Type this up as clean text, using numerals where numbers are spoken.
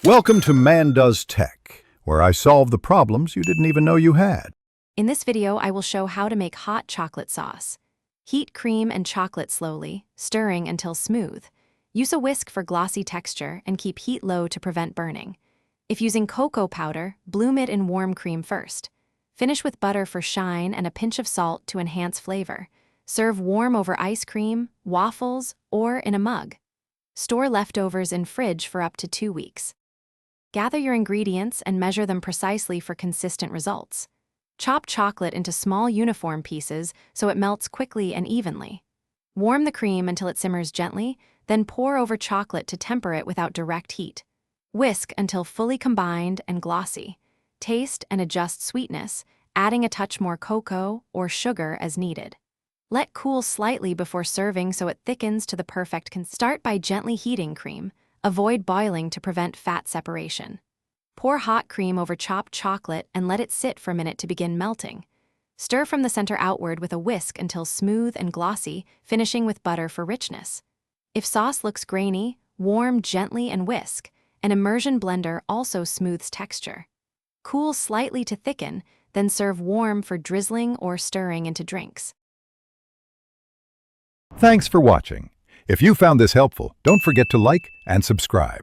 Welcome to Man Does Tech, where I solve the problems you didn't even know you had. In this video, I will show how to make hot chocolate sauce. Heat cream and chocolate slowly, stirring until smooth. Use a whisk for glossy texture and keep heat low to prevent burning. If using cocoa powder, bloom it in warm cream first. Finish with butter for shine and a pinch of salt to enhance flavor. Serve warm over ice cream, waffles, or in a mug. Store leftovers in fridge for up to 2 weeks. Gather your ingredients and measure them precisely for consistent results. Chop chocolate into small uniform pieces so it melts quickly and evenly. Warm the cream until it simmers gently, then pour over chocolate to temper it without direct heat. Whisk until fully combined and glossy. Taste and adjust sweetness, adding a touch more cocoa or sugar as needed. Let cool slightly before serving so it thickens to the perfect consistency. Start by gently heating cream. Avoid boiling to prevent fat separation. Pour hot cream over chopped chocolate and let it sit for a minute to begin melting. Stir from the center outward with a whisk until smooth and glossy, finishing with butter for richness. If sauce looks grainy, warm gently and whisk. An immersion blender also smooths texture. Cool slightly to thicken, then serve warm for drizzling or stirring into drinks. Thanks for watching. If you found this helpful, don't forget to like and subscribe.